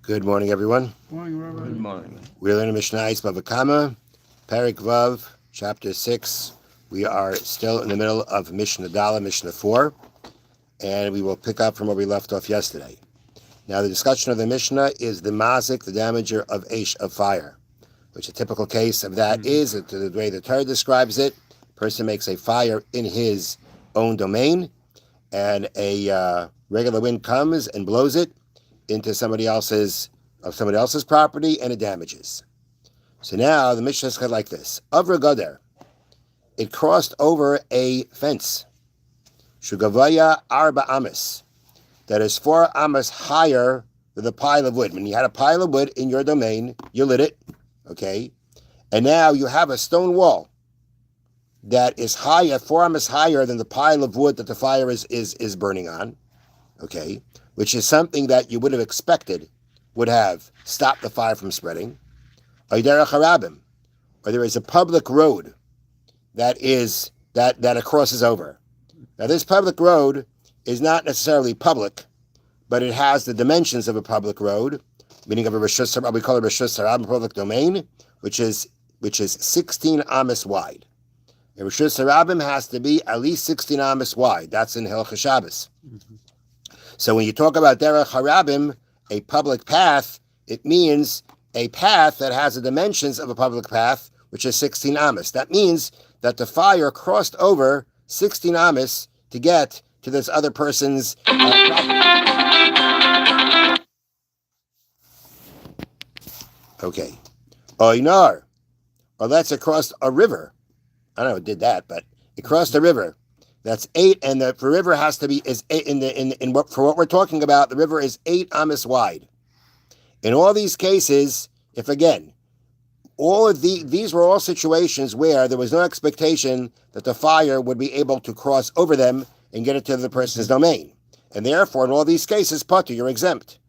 Good morning, everyone. Morning, Rabbi. Good morning. We're learning Mishna Bava Kamma, Parak Vav, Chapter 6. We are still in the middle of Mishna Dala, Mishna 4, and we will pick up from where we left off yesterday. Now, the discussion of the Mishnah is the mazik, the damager of Eish, of fire, which a typical case of that is, the way the Torah describes it, a person makes a fire in his own domain, and a regular wind comes and blows it into somebody else's property, and it damages. So now the Mishnah is like this: Avra Gader, it crossed over a fence. Shugavaya Arba Amas, that is 4 amas higher than the pile of wood. When you had a pile of wood in your domain, you lit it, okay, and now you have a stone wall that is higher, 4 amas higher than the pile of wood that the fire is burning on, okay, which is something that you would have expected would have stopped the fire from spreading. Or there is a public road that it crosses over. Now, this public road is not necessarily public, but it has the dimensions of a public road, meaning of a Rishus, we call it Rishus Harabim, public domain, which is 16 amas wide. A Rishus Harabim has to be at least 16 amas wide. That's in Hilchos Shabbos. So when you talk about Derech Harabim, a public path, it means a path that has the dimensions of a public path, which is 16 amas. That means that the fire crossed over 16 amas to get to this other person's property. Okay. Oinar, or let's it crossed a river. I don't know, it did that, but it crossed a river. That's 8, and the river has to be is 8 for what we're talking about. The river is 8 amas wide. In all these cases, if again, all of these were all situations where there was no expectation that the fire would be able to cross over them and get it to the person's domain, and therefore, in all these cases, patur, you're exempt.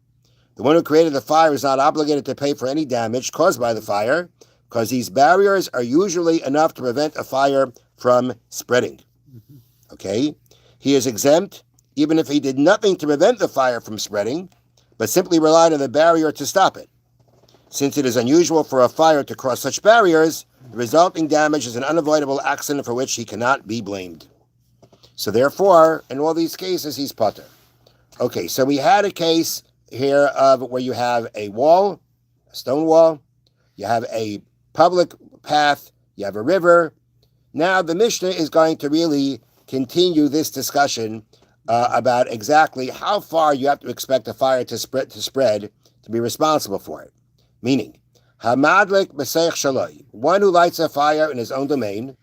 The one who created the fire is not obligated to pay for any damage caused by the fire, because these barriers are usually enough to prevent a fire from spreading. Okay, he is exempt even if he did nothing to prevent the fire from spreading, but simply relied on the barrier to stop it. Since it is unusual for a fire to cross such barriers, the resulting damage is an unavoidable accident for which he cannot be blamed. So therefore, in all these cases, he's patur. Okay, so we had a case here of where you have a wall, a stone wall, you have a public path, you have a river. Now the Mishnah is going to really continue this discussion about exactly how far you have to expect a fire to spread to be responsible for it. Meaning, hamadlik b'seich shaloi, one who lights a fire in his own domain,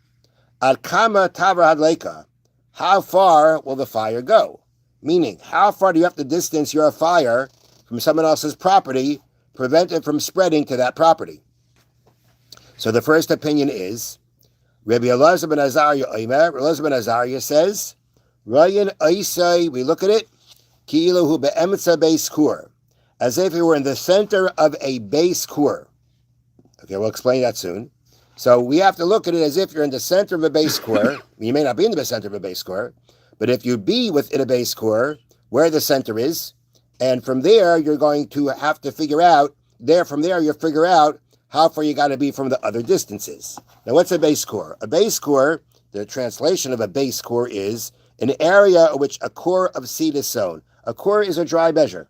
ad Kamma tavar hadleka, how far will the fire go? Meaning, how far do you have to distance your fire from someone else's property, prevent it from spreading to that property? So the first opinion is, Rabbi Elazar ben Azariah Omer, Elazar ben Azariah says, Rayan Aisai, we look at it, Ki'ilu hu be'emetza beis kur, as if he were in the center of a base kur. Okay, we'll explain that soon. So we have to look at it as if you're in the center of a base kur. You may not be in the center of a base kur, but if you be within a base kur, where the center is, and from there you're going to have to figure out, you figure out how far you got to be from the other distances. Now, what's a base core? A base core, the translation of a base core is an area in which a core of seed is sown. A core is a dry measure.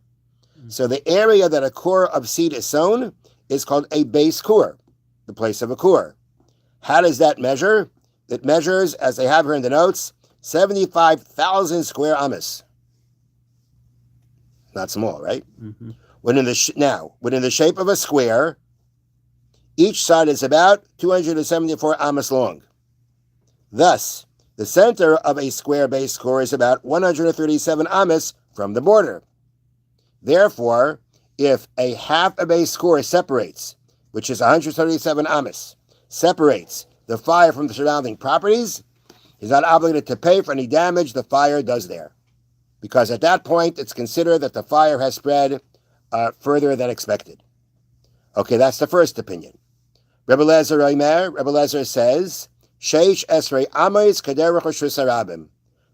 So the area that a core of seed is sown is called a base core, the place of a core. How does that measure? It measures, as they have here in the notes, 75,000 square amas. Not small, right? Mm-hmm. Within the shape of a square, each side is about 274 amas long. Thus, the center of a square base core is about 137 amas from the border. Therefore, if a half a base core separates, which is 137 amas, separates the fire from the surrounding properties, he's not obligated to pay for any damage the fire does there, because at that point, it's considered that the fire has spread further than expected. Okay, that's the first opinion. Rebbe Lezer says, Sheish Esrei Amas Kaderech Rishus Harabim.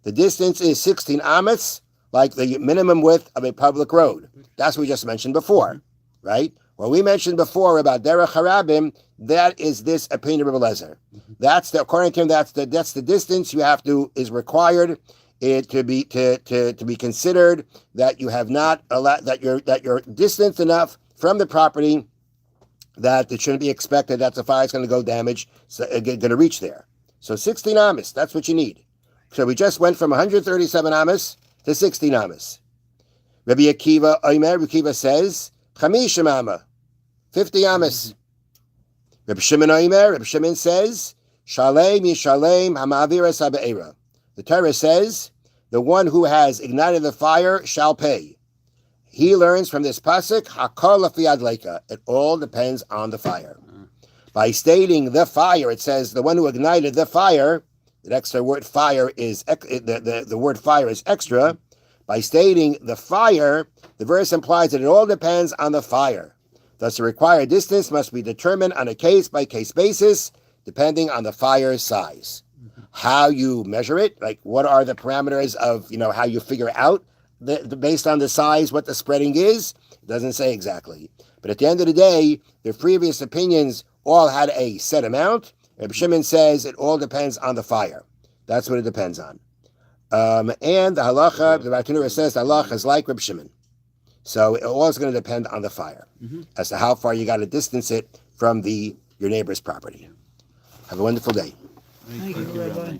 The distance is 16 amas, like the minimum width of a public road. That's what we just mentioned before. right? What we mentioned before about derech harabim, that is this opinion of Rebbe Lezer. That's according to him. That's the distance you have to is required it to be considered that you have not allowed that you're distant enough from the property that it shouldn't be expected that the fire is going to go damage, going to reach there. So 16 amas, that's what you need. So we just went from 137 amas to 16 amas. Rabbi Akiva says 50 amma, 50 amas. Rabbi Shimon says Shalem Yishalem Hamavira Sabe'era. The Torah says the one who has ignited the fire shall pay. He learns from this pasuk Hakol Lafi Adleika. It all depends on the fire. By stating the fire, it says the one who ignited the fire. The extra word fire is the word fire is extra. By stating the fire, the verse implies that it all depends on the fire. Thus, the required distance must be determined on a case-by-case basis, depending on the fire's size. How you measure it, like what are the parameters of, how you figure out based on the size, what the spreading is, it doesn't say exactly. But at the end of the day, the previous opinions all had a set amount. Reb Shimon says it all depends on the fire. That's what it depends on. And the halacha, the Bartanura says the halacha is like Reb Shimon. So it all is going to depend on the fire as to how far you got to distance it from your neighbor's property. Have a wonderful day. Thank you, Rabbi.